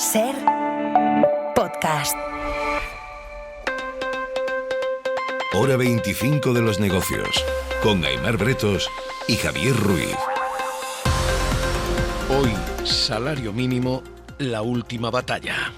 SER Podcast. Hora 25 de los negocios, con Aimar Bretos y Javier Ruiz. Hoy, salario mínimo, la última batalla.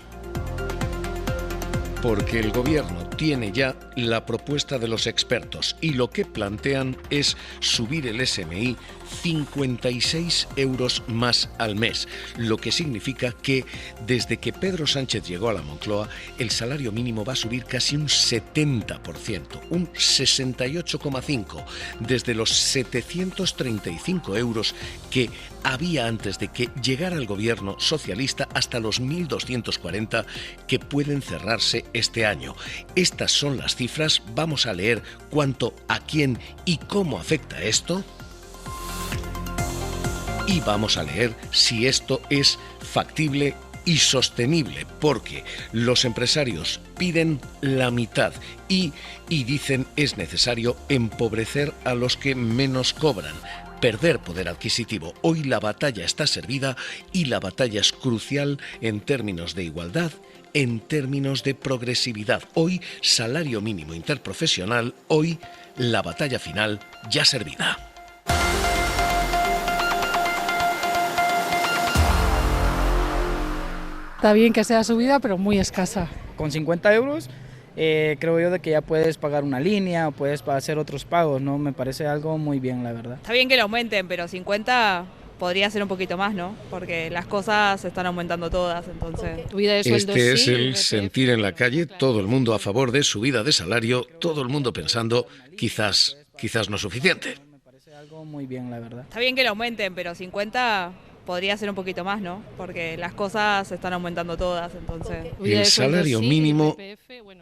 Porque el gobierno tiene ya la propuesta de los expertos y lo que plantean es subir el SMI 56 euros más al mes, lo que significa que desde que Pedro Sánchez llegó a la Moncloa, el salario mínimo va a subir casi un 70%, un 68,5%, desde los 735 euros que había antes de que llegara el gobierno socialista hasta los 1.240 que pueden cerrarse este año. Estas son las cifras. Vamos a leer cuánto, a quién y cómo afecta esto. Y vamos a leer si esto es factible y sostenible, porque los empresarios piden la mitad y dicen es necesario empobrecer a los que menos cobran, perder poder adquisitivo. Hoy la batalla está servida y la batalla es crucial en términos de igualdad, en términos de progresividad. Hoy salario mínimo interprofesional, hoy la batalla final ya servida. Está bien que sea subida, pero muy escasa. Con 50 euros creo yo de que ya puedes pagar una línea o puedes hacer otros pagos, ¿no? Me parece algo muy bien, la verdad. Está bien que lo aumenten, pero 50 podría ser un poquito más, ¿no? Porque las cosas están aumentando todas, entonces... Este es el sentir en la calle, todo el mundo a favor de subida de salario, todo el mundo pensando quizás no suficiente. Me parece algo muy bien, la verdad. Está bien que lo aumenten, pero 50... podría ser un poquito más, ¿no? Porque las cosas están aumentando todas, entonces... El salario mínimo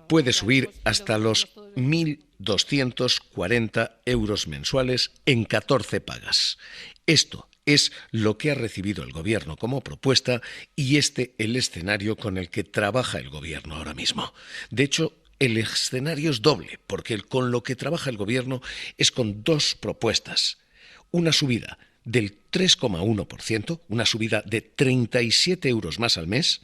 puede subir hasta los 1.240 euros mensuales en 14 pagas. Esto es lo que ha recibido el gobierno como propuesta y el escenario con el que trabaja el gobierno ahora mismo. De hecho, el escenario es doble, porque con lo que trabaja el gobierno es con dos propuestas. Una subida del 3,1%, una subida de 37 euros más al mes.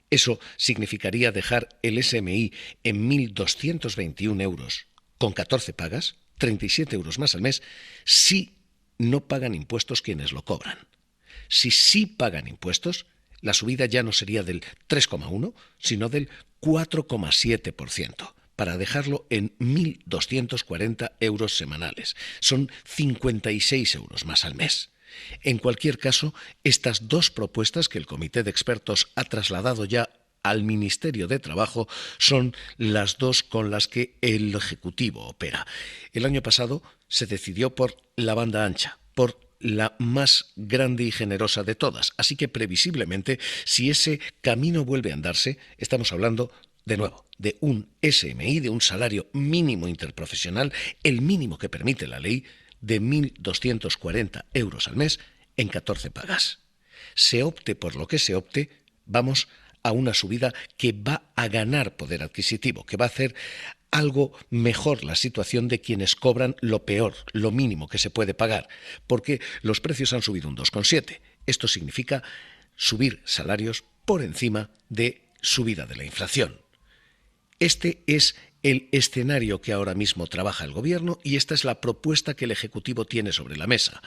Eso significaría dejar el SMI en 1.221 euros con 14 pagas, 37 euros más al mes, si no pagan impuestos quienes lo cobran. Si sí pagan impuestos, la subida ya no sería del 3,1%, sino del 4,7%. Para dejarlo en 1.240 euros semanales. Son 56 euros más al mes. En cualquier caso, estas dos propuestas que el Comité de Expertos ha trasladado ya al Ministerio de Trabajo son las dos con las que el Ejecutivo opera. El año pasado se decidió por la banda ancha, por la más grande y generosa de todas. Así que previsiblemente, si ese camino vuelve a andarse, estamos hablando de nuevo, de un SMI, de un salario mínimo interprofesional, el mínimo que permite la ley, de 1.240 euros al mes en 14 pagas. Se opte por lo que se opte, vamos a una subida que va a ganar poder adquisitivo, que va a hacer algo mejor la situación de quienes cobran lo peor, lo mínimo que se puede pagar, porque los precios han subido un 2,7%. Esto significa subir salarios por encima de subida de la inflación. Este es el escenario que ahora mismo trabaja el gobierno y esta es la propuesta que el Ejecutivo tiene sobre la mesa.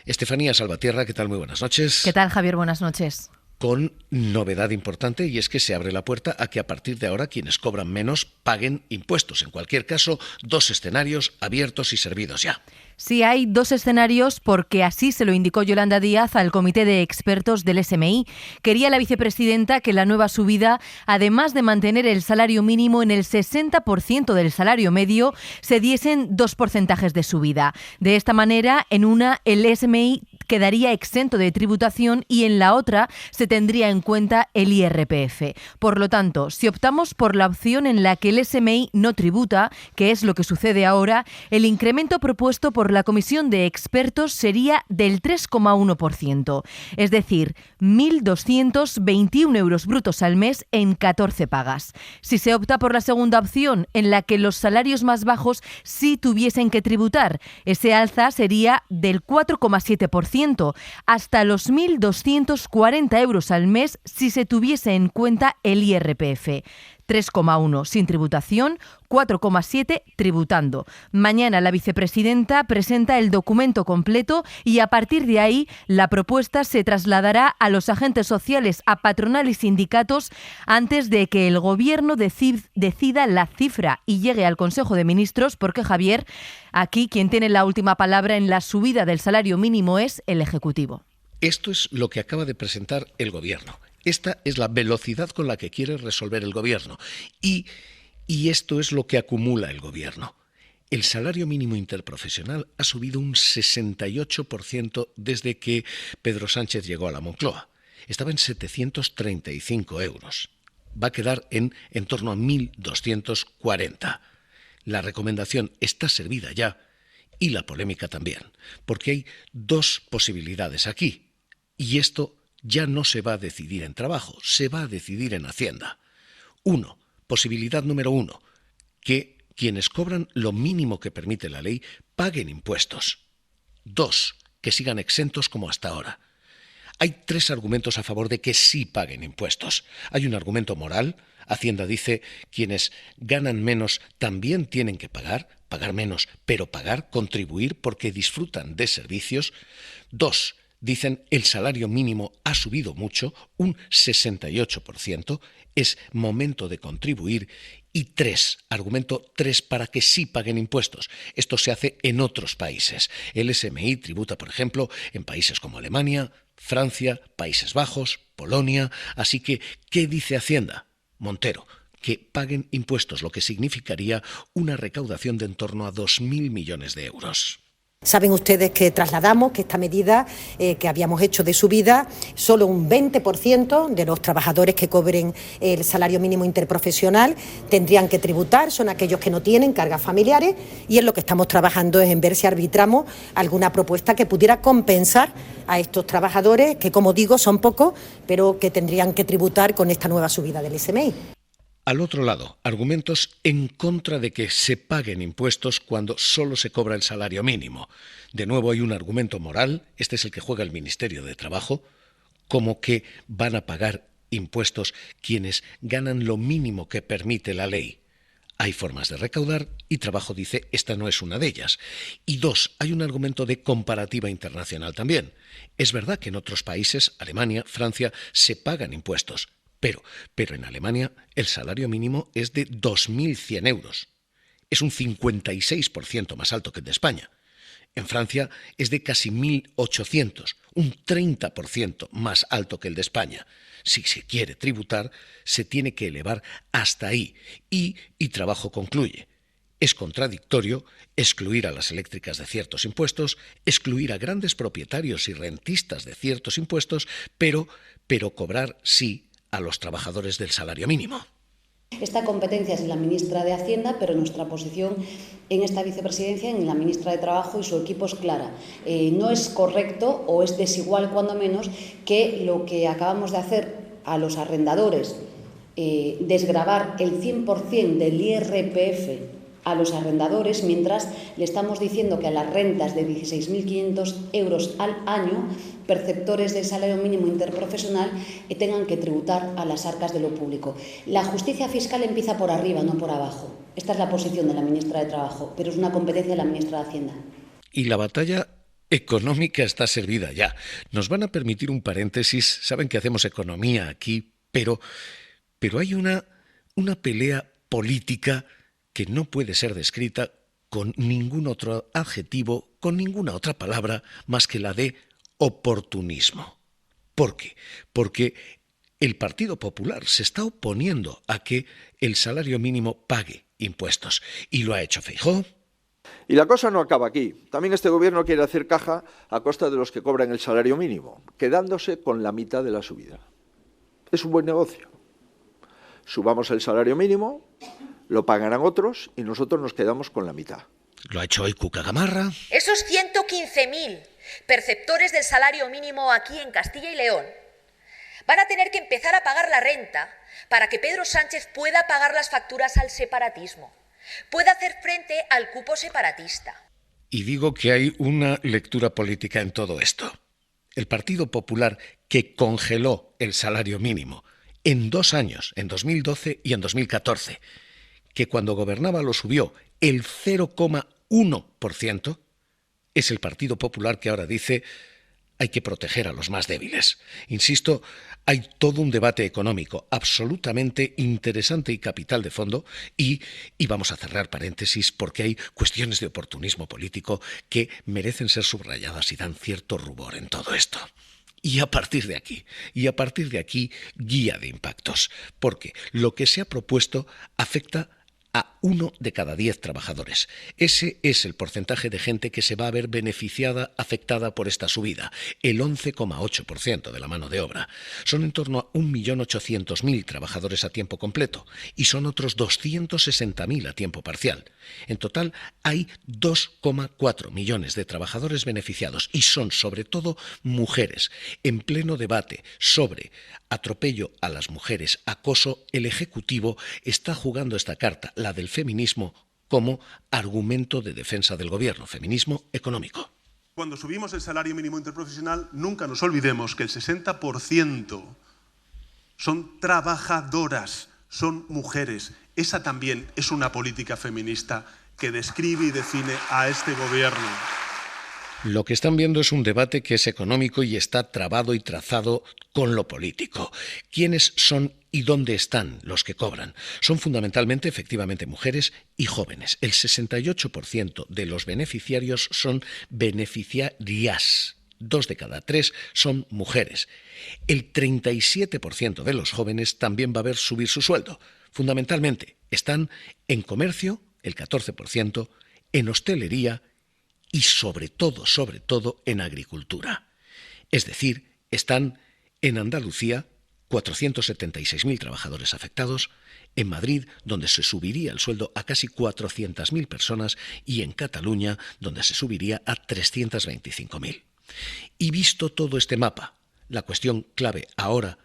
Estefanía Salvatierra, ¿qué tal? Muy buenas noches. ¿Qué tal, Javier? Buenas noches. Con novedad importante, y es que se abre la puerta a que a partir de ahora quienes cobran menos paguen impuestos. En cualquier caso, dos escenarios abiertos y servidos ya. Sí, hay dos escenarios porque así se lo indicó Yolanda Díaz al Comité de Expertos del SMI. Quería la vicepresidenta que la nueva subida, además de mantener el salario mínimo en el 60% del salario medio, se diesen 2 porcentajes de subida. De esta manera, en una, el SMI quedaría exento de tributación y en la otra se tendría en cuenta el IRPF. Por lo tanto, si optamos por la opción en la que el SMI no tributa, que es lo que sucede ahora, el incremento propuesto por la Comisión de Expertos sería del 3,1%, es decir, 1.221 euros brutos al mes en 14 pagas. Si se opta por la segunda opción, en la que los salarios más bajos sí tuviesen que tributar, ese alza sería del 4,7%, 10%, hasta los 1.240 euros al mes si se tuviese en cuenta el IRPF. 3,1 sin tributación, 4,7 tributando. Mañana la vicepresidenta presenta el documento completo y a partir de ahí la propuesta se trasladará a los agentes sociales, a patronal y sindicatos antes de que el Gobierno decida la cifra y llegue al Consejo de Ministros, porque Javier, aquí quien tiene la última palabra en la subida del salario mínimo es el Ejecutivo. Esto es lo que acaba de presentar el Gobierno. Esta es la velocidad con la que quiere resolver el Gobierno. Y esto es lo que acumula el Gobierno. El salario mínimo interprofesional ha subido un 68% desde que Pedro Sánchez llegó a la Moncloa. Estaba en 735 euros. Va a quedar en torno a 1.240. La recomendación está servida ya y la polémica también, porque hay dos posibilidades aquí. Y esto ya no se va a decidir en trabajo, se va a decidir en Hacienda. Posibilidad número 1, que quienes cobran lo mínimo que permite la ley paguen impuestos. 2, que sigan exentos como hasta ahora. Hay 3 argumentos a favor de que sí paguen impuestos. Hay un argumento moral. Hacienda dice quienes ganan menos también tienen que pagar menos, pero contribuir porque disfrutan de servicios. 2, dicen el salario mínimo ha subido mucho, un 68%, es momento de contribuir. Y 3, argumento 3, para que sí paguen impuestos. Esto se hace en otros países. El SMI tributa, por ejemplo, en países como Alemania, Francia, Países Bajos, Polonia. Así que, ¿qué dice Hacienda? Montero, que paguen impuestos, lo que significaría una recaudación de en torno a 2.000 millones de euros. Saben ustedes que trasladamos que esta medida que habíamos hecho de subida, solo un 20% de los trabajadores que cobren el salario mínimo interprofesional tendrían que tributar, son aquellos que no tienen cargas familiares, y en lo que estamos trabajando es en ver si arbitramos alguna propuesta que pudiera compensar a estos trabajadores, que como digo son pocos, pero que tendrían que tributar con esta nueva subida del SMI. Al otro lado, argumentos en contra de que se paguen impuestos cuando solo se cobra el salario mínimo. De nuevo hay un argumento moral, este es el que juega el Ministerio de Trabajo, como que van a pagar impuestos quienes ganan lo mínimo que permite la ley. Hay formas de recaudar y Trabajo dice esta no es una de ellas. Y 2, hay un argumento de comparativa internacional también. Es verdad que en otros países, Alemania, Francia, se pagan impuestos. Pero en Alemania el salario mínimo es de 2.100 euros. Es un 56% más alto que el de España. En Francia es de casi 1.800, un 30% más alto que el de España. Si se quiere tributar, se tiene que elevar hasta ahí. Y Trabajo concluye. Es contradictorio excluir a las eléctricas de ciertos impuestos, excluir a grandes propietarios y rentistas de ciertos impuestos, pero cobrar sí a los trabajadores del salario mínimo. Esta competencia es de la ministra de Hacienda, pero nuestra posición en esta vicepresidencia, en la ministra de Trabajo y su equipo es clara. No es correcto o es desigual, cuando menos, que lo que acabamos de hacer a los arrendadores, desgravar el 100% del IRPF a los arrendadores, mientras le estamos diciendo que a las rentas de 16.500 euros al año, perceptores del salario mínimo interprofesional, tengan que tributar a las arcas de lo público. La justicia fiscal empieza por arriba, no por abajo. Esta es la posición de la ministra de Trabajo, pero es una competencia de la ministra de Hacienda. Y la batalla económica está servida ya. Nos van a permitir un paréntesis. Saben que hacemos economía aquí, pero hay una pelea política que no puede ser descrita con ningún otro adjetivo, con ninguna otra palabra más que la de oportunismo. ¿Por qué? Porque el Partido Popular se está oponiendo a que el salario mínimo pague impuestos, y lo ha hecho Feijóo. Y la cosa no acaba aquí. También este gobierno quiere hacer caja a costa de los que cobran el salario mínimo, quedándose con la mitad de la subida. Es un buen negocio. Subamos el salario mínimo, lo pagarán otros y nosotros nos quedamos con la mitad. Lo ha hecho hoy Cuca Gamarra. Esos 115.000 perceptores del salario mínimo aquí en Castilla y León van a tener que empezar a pagar la renta para que Pedro Sánchez pueda pagar las facturas al separatismo, pueda hacer frente al cupo separatista. Y digo que hay una lectura política en todo esto. el Partido Popular, que congeló el salario mínimo en 2 años, en 2012 y en 2014, que cuando gobernaba lo subió el 0,1%, es el Partido Popular que ahora dice hay que proteger a los más débiles. Insisto, hay todo un debate económico absolutamente interesante y capital de fondo y vamos a cerrar paréntesis porque hay cuestiones de oportunismo político que merecen ser subrayadas y dan cierto rubor en todo esto. Y a partir de aquí, guía de impactos, porque lo que se ha propuesto afecta a 1 de cada 10 trabajadores. Ese es el porcentaje de gente que se va a ver beneficiada, afectada por esta subida, el 11,8% de la mano de obra. Son en torno a 1.800.000 trabajadores a tiempo completo y son otros 260.000 a tiempo parcial. En total hay 2,4 millones de trabajadores beneficiados y son sobre todo mujeres. En pleno debate sobre atropello a las mujeres, acoso, el Ejecutivo está jugando esta carta, la del feminismo, como argumento de defensa del gobierno, feminismo económico. Cuando subimos el salario mínimo interprofesional, nunca nos olvidemos que el 60% son trabajadoras, son mujeres. Esa también es una política feminista que describe y define a este gobierno. Lo que están viendo es un debate que es económico y está trabado y trazado con lo político. ¿Quiénes son y dónde están los que cobran? Son fundamentalmente, efectivamente, mujeres y jóvenes. El 68% de los beneficiarios son beneficiarias. 2 de cada 3 son mujeres. El 37% de los jóvenes también va a ver subir su sueldo. Fundamentalmente, están en comercio, el 14%, en hostelería y sobre todo en agricultura. Es decir, están en Andalucía 476.000 trabajadores afectados, en Madrid, donde se subiría el sueldo a casi 400.000 personas, y en Cataluña, donde se subiría a 325.000. Y visto todo este mapa, la cuestión clave ahora,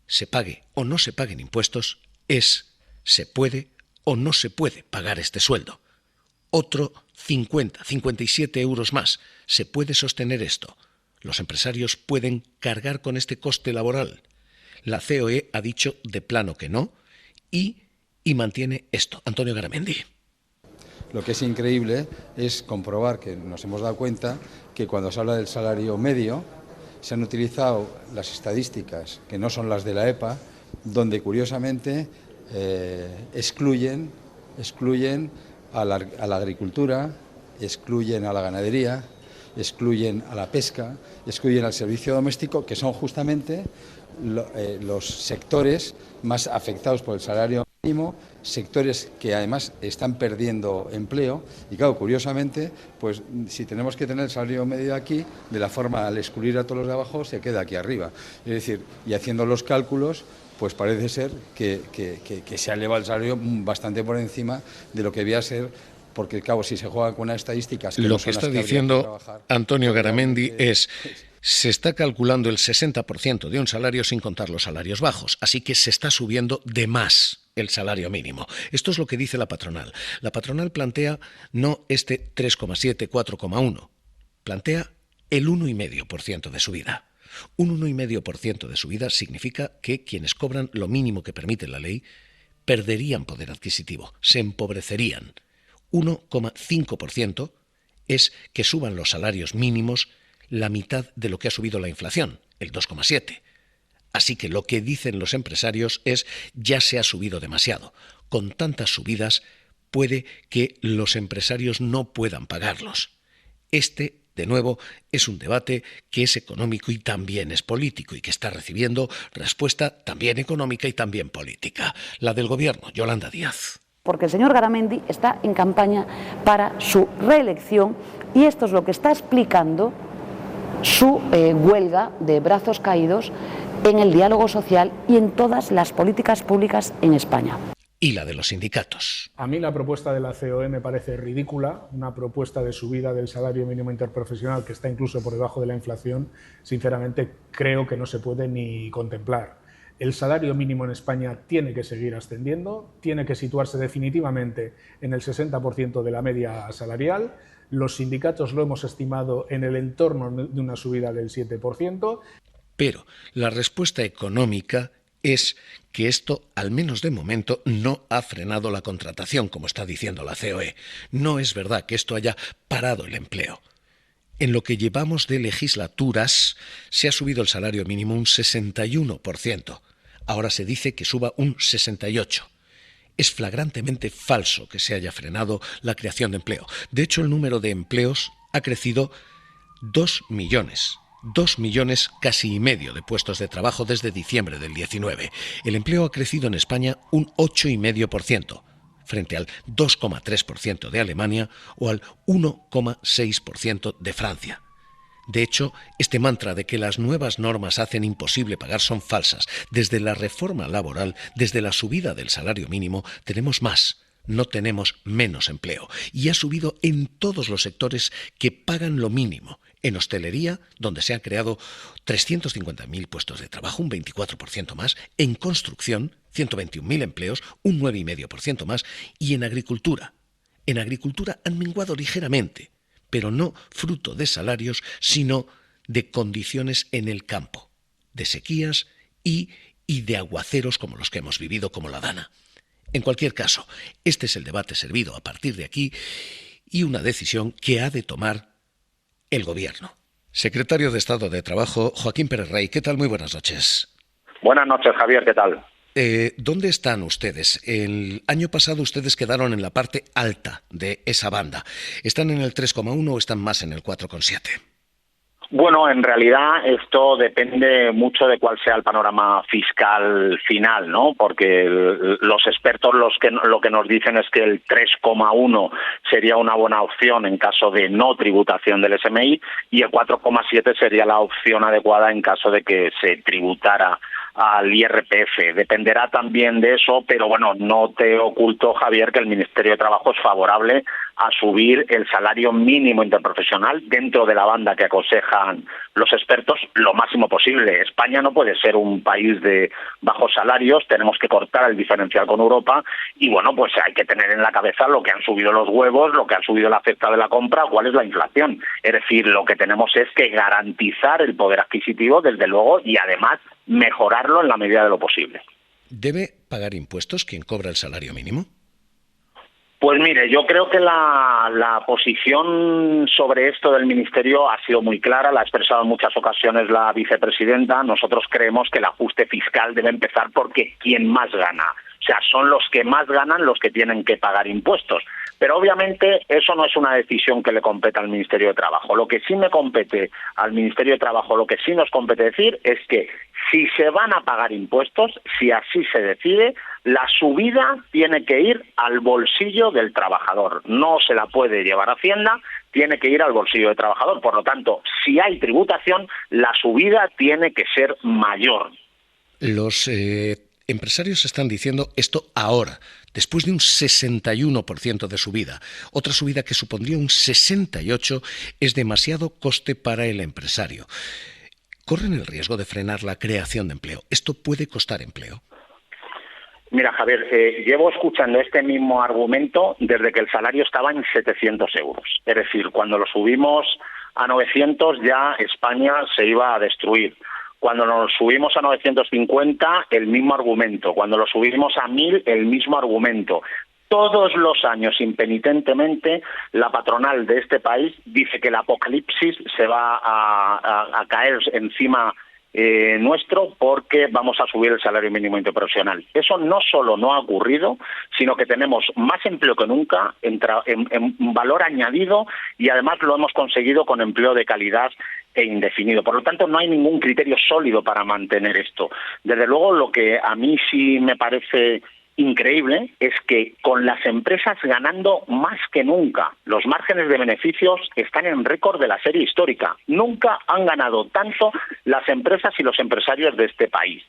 se pague o no se paguen impuestos, es ¿se puede o no se puede pagar este sueldo? Otro 57 euros más. ¿Se puede sostener esto? ¿Los empresarios pueden cargar con este coste laboral? La COE ha dicho de plano que no y mantiene esto. Antonio Garamendi. Lo que es increíble es comprobar que nos hemos dado cuenta que cuando se habla del salario medio se han utilizado las estadísticas que no son las de la EPA, donde curiosamente excluyen a la agricultura, excluyen a la ganadería, excluyen a la pesca, excluyen al servicio doméstico, que son justamente los sectores más afectados por el salario mínimo, sectores que además están perdiendo empleo. Y claro, curiosamente, pues si tenemos que tener el salario medio aquí, de la forma al excluir a todos los de abajo, se queda aquí arriba. Es decir, y haciendo los cálculos, pues parece ser que se ha elevado el salario bastante por encima de lo que debía ser, porque, claro, si se juega con unas estadísticas... Lo que está diciendo Antonio Garamendi es, se está calculando el 60% de un salario sin contar los salarios bajos, así que se está subiendo de más el salario mínimo. Esto es lo que dice la patronal. La patronal plantea no este 3,7, 4,1, plantea el 1,5% de subida. Un 1,5% de subida significa que quienes cobran lo mínimo que permite la ley perderían poder adquisitivo, se empobrecerían. 1,5% es que suban los salarios mínimos la mitad de lo que ha subido la inflación, el 2,7%. Así que lo que dicen los empresarios es ya se ha subido demasiado. Con tantas subidas puede que los empresarios no puedan pagarlos. Este, de nuevo, es un debate que es económico y también es político y que está recibiendo respuesta también económica y también política. La del Gobierno, Yolanda Díaz. Porque el señor Garamendi está en campaña para su reelección y esto es lo que está explicando su huelga de brazos caídos en el diálogo social y en todas las políticas públicas en España. Y la de los sindicatos. A mí la propuesta de la COE me parece ridícula, una propuesta de subida del salario mínimo interprofesional que está incluso por debajo de la inflación, sinceramente creo que no se puede ni contemplar. El salario mínimo en España tiene que seguir ascendiendo, tiene que situarse definitivamente en el 60% de la media salarial. Los sindicatos lo hemos estimado en el entorno de una subida del 7%. Pero la respuesta económica es que esto, al menos de momento, no ha frenado la contratación, como está diciendo la COE. No es verdad que esto haya parado el empleo. En lo que llevamos de legislaturas, se ha subido el salario mínimo un 61%. Ahora se dice que suba un 68%. Es flagrantemente falso que se haya frenado la creación de empleo. De hecho, el número de empleos ha crecido 2 millones. 2 millones casi y medio de puestos de trabajo desde diciembre del 19. El empleo ha crecido en España un 8,5%, frente al 2,3% de Alemania o al 1,6% de Francia. De hecho, este mantra de que las nuevas normas hacen imposible pagar son falsas. Desde la reforma laboral, desde la subida del salario mínimo, tenemos más, no tenemos menos empleo. Y ha subido en todos los sectores que pagan lo mínimo. En hostelería, donde se han creado 350.000 puestos de trabajo, un 24% más. En construcción, 121.000 empleos, un 9,5% más. Y en agricultura. En agricultura han menguado ligeramente, pero no fruto de salarios, sino de condiciones en el campo, de sequías y de aguaceros como los que hemos vivido, como la Dana. En cualquier caso, este es el debate servido a partir de aquí y una decisión que ha de tomar el Gobierno. Secretario de Estado de Trabajo, Joaquín Pérez Rey, ¿qué tal? Muy buenas noches. Buenas noches, Javier, ¿qué tal? ¿Dónde están ustedes? El año pasado ustedes quedaron en la parte alta de esa banda. ¿Están en el 3,1 o están más en el 4,7? Bueno, en realidad esto depende mucho de cuál sea el panorama fiscal final, ¿no? Porque los expertos lo que nos dicen es que el 3,1 sería una buena opción en caso de no tributación del SMI y el 4,7 sería la opción adecuada en caso de que se tributara al IRPF. Dependerá también de eso, pero bueno, no te oculto, Javier, que el Ministerio de Trabajo es favorable a subir el salario mínimo interprofesional dentro de la banda que aconsejan los expertos lo máximo posible. España no puede ser un país de bajos salarios, tenemos que cortar el diferencial con Europa y bueno, pues hay que tener en la cabeza lo que han subido los huevos, lo que ha subido la cesta de la compra, cuál es la inflación. Es decir, lo que tenemos es que garantizar el poder adquisitivo, desde luego, y además mejorarlo en la medida de lo posible. ¿Debe pagar impuestos quien cobra el salario mínimo? Pues mire, yo creo que la posición sobre esto del Ministerio ha sido muy clara, la ha expresado en muchas ocasiones la vicepresidenta. Nosotros creemos que el ajuste fiscal debe empezar porque quien más gana. O sea, son los que más ganan los que tienen que pagar impuestos. Pero obviamente eso no es una decisión que le compete al Ministerio de Trabajo. Lo que sí me compete al Ministerio de Trabajo, lo que sí nos compete decir es que si se van a pagar impuestos, si así se decide, la subida tiene que ir al bolsillo del trabajador. No se la puede llevar a Hacienda, tiene que ir al bolsillo del trabajador. Por lo tanto, si hay tributación, la subida tiene que ser mayor. Los empresarios están diciendo esto ahora, después de un 61% de subida. Otra subida que supondría un 68% es demasiado coste para el empresario. ¿Corren el riesgo de frenar la creación de empleo? ¿Esto puede costar empleo? Mira, Javier, llevo escuchando este mismo argumento desde que el salario estaba en 700 euros. Es decir, cuando lo subimos a 900 ya España se iba a destruir. Cuando nos subimos a 950, el mismo argumento. Cuando lo subimos a 1.000, el mismo argumento. Todos los años, impenitentemente, la patronal de este país dice que el apocalipsis se va a caer encima nuestro porque vamos a subir el salario mínimo interprofesional. Eso no solo no ha ocurrido, sino que tenemos más empleo que nunca en valor añadido y además lo hemos conseguido con empleo de calidad e indefinido. Por lo tanto, no hay ningún criterio sólido para mantener esto. Desde luego, lo que a mí sí me parece increíble es que con las empresas ganando más que nunca, los márgenes de beneficios están en récord de la serie histórica. Nunca han ganado tanto las empresas y los empresarios de este país.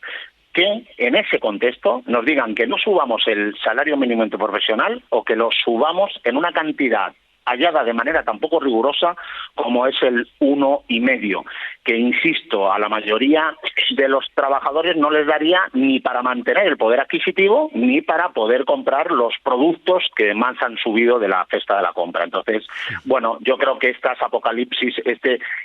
Que en ese contexto nos digan que no subamos el salario mínimo interprofesional o que lo subamos en una cantidad hallada de manera tan poco rigurosa como es el 1,5, que, insisto, a la mayoría de los trabajadores no les daría ni para mantener el poder adquisitivo ni para poder comprar los productos que más han subido de la cesta de la compra. Entonces, bueno, yo creo que estas apocalipsis,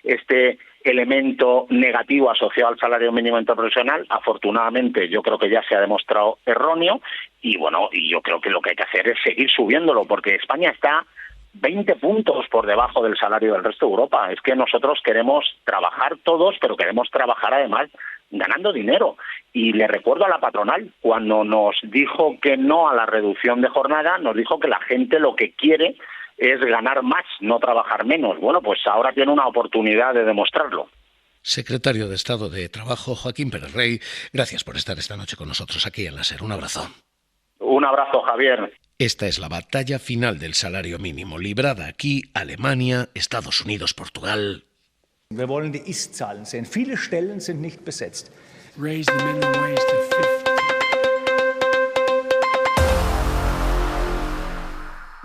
este elemento negativo asociado al salario mínimo interprofesional, afortunadamente yo creo que ya se ha demostrado erróneo, y bueno, y yo creo que lo que hay que hacer es seguir subiéndolo, porque España está 20 puntos por debajo del salario del resto de Europa. Es que nosotros queremos trabajar todos, pero queremos trabajar además ganando dinero. Y le recuerdo a la patronal, cuando nos dijo que no a la reducción de jornada, nos dijo que la gente lo que quiere es ganar más, no trabajar menos. Bueno, pues ahora tiene una oportunidad de demostrarlo. Secretario de Estado de Trabajo, Joaquín Pérez Rey, gracias por estar esta noche con nosotros aquí en la SER. Un abrazo. Un abrazo, Javier. Esta es la batalla final del salario mínimo, librada aquí Alemania, Estados Unidos, Portugal. Wir wollen die Ist-Zahlen sehen. Viele Stellen sind nicht besetzt. Raise the minimum wage to 50.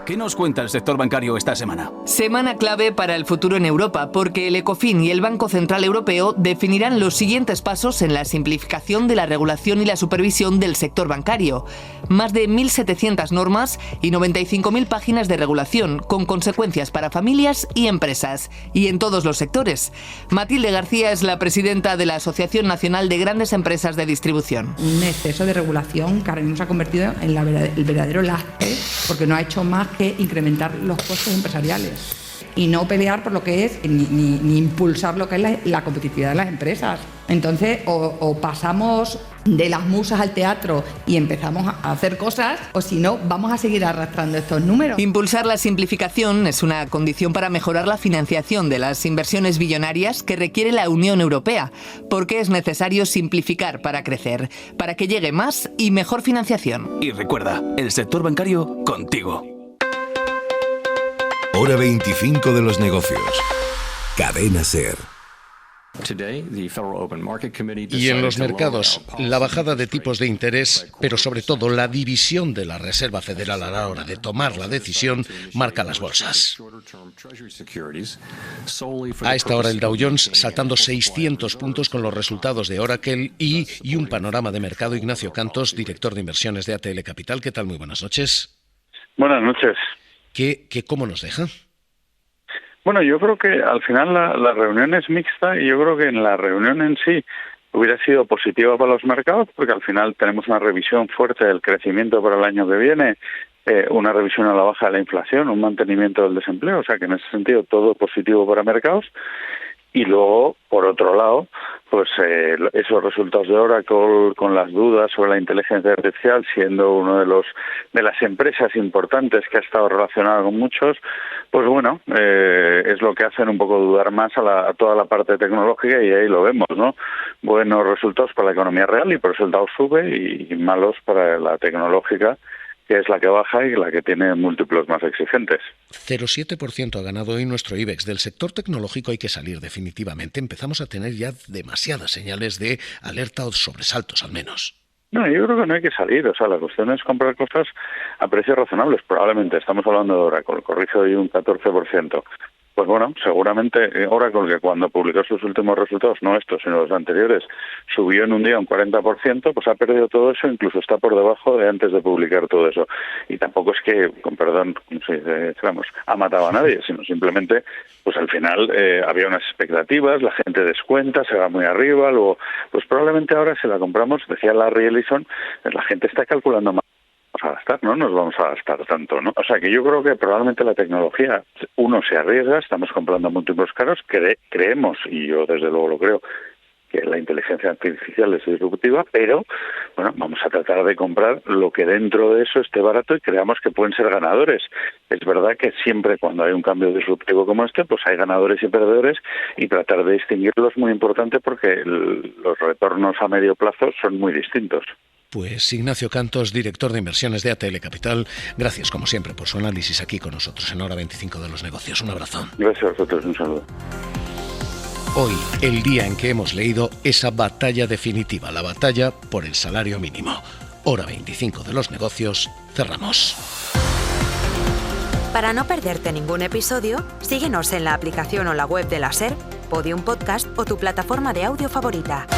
¿Qué nos cuenta el sector bancario esta semana? Semana clave para el futuro en Europa, porque el Ecofin y el Banco Central Europeo definirán los siguientes pasos en la simplificación de la regulación y la supervisión del sector bancario. Más de 1.700 normas y 95.000 páginas de regulación, con consecuencias para familias y empresas, y en todos los sectores. Matilde García es la presidenta de la Asociación Nacional de Grandes Empresas de Distribución. Un exceso de regulación que ahora mismo se ha convertido en el verdadero lastre, porque no ha hecho más que incrementar los costos empresariales y no pelear por lo que es ni impulsar lo que es la competitividad de las empresas. Entonces, o pasamos de las musas al teatro y empezamos a hacer cosas, o si no, vamos a seguir arrastrando estos números. Impulsar la simplificación es una condición para mejorar la financiación de las inversiones billonarias que requiere la Unión Europea, porque es necesario simplificar para crecer, para que llegue más y mejor financiación. Y recuerda, el sector bancario contigo. Hora 25 de los negocios. Cadena SER. Y en los mercados, la bajada de tipos de interés, pero sobre todo la división de la Reserva Federal a la hora de tomar la decisión, marca las bolsas. A esta hora el Dow Jones saltando 600 puntos con los resultados de Oracle y un panorama de mercado. Ignacio Cantos, director de inversiones de ATL Capital. ¿Qué tal? Muy buenas noches. Buenas noches. ¿Cómo nos deja? Bueno, yo creo que al final la reunión es mixta y yo creo que en la reunión en sí hubiera sido positiva para los mercados, porque al final tenemos una revisión fuerte del crecimiento para el año que viene, una revisión a la baja de la inflación, un mantenimiento del desempleo, o sea que en ese sentido todo positivo para mercados. Y luego, por otro lado, pues esos resultados de Oracle con las dudas sobre la inteligencia artificial, siendo uno de las empresas importantes que ha estado relacionada con muchos, pues bueno, es lo que hacen un poco dudar más a toda la parte tecnológica, y ahí lo vemos, ¿no? Buenos resultados para la economía real y por eso el Dow sube, y malos para la tecnológica, que es la que baja y la que tiene múltiplos más exigentes. 0,7% ha ganado hoy nuestro IBEX. Del sector tecnológico hay que salir definitivamente. Empezamos a tener ya demasiadas señales de alerta o sobresaltos, al menos. No, yo creo que no hay que salir. O sea, la cuestión es comprar cosas a precios razonables. Probablemente, estamos hablando de Oracle, corrige hoy un 14%. Pues bueno, seguramente Oracle, que cuando publicó sus últimos resultados, no estos, sino los anteriores, subió en un día un 40%, pues ha perdido todo eso, incluso está por debajo de antes de publicar todo eso. Y tampoco es que, con perdón, ha matado a nadie, sino simplemente, pues al final había unas expectativas, la gente descuenta, se va muy arriba, luego, pues probablemente ahora si la compramos, decía Larry Ellison, la gente está calculando más a gastar, no nos vamos a gastar tanto, ¿no? O sea que yo creo que probablemente la tecnología, uno se arriesga, estamos comprando múltiplos caros, creemos, y yo desde luego lo creo, que la inteligencia artificial es disruptiva, pero bueno, vamos a tratar de comprar lo que dentro de eso esté barato y creamos que pueden ser ganadores. Es verdad que siempre cuando hay un cambio disruptivo como este, pues hay ganadores y perdedores, y tratar de distinguirlos es muy importante porque los retornos a medio plazo son muy distintos. Pues Ignacio Cantos, director de inversiones de ATL Capital, gracias como siempre por su análisis aquí con nosotros en Hora 25 de los negocios. Un abrazo. Gracias a vosotros, un saludo. Hoy, el día en que hemos leído esa batalla definitiva, la batalla por el salario mínimo. Hora 25 de los negocios, cerramos. Para no perderte ningún episodio, síguenos en la aplicación o la web de la SER, Podium Podcast o tu plataforma de audio favorita.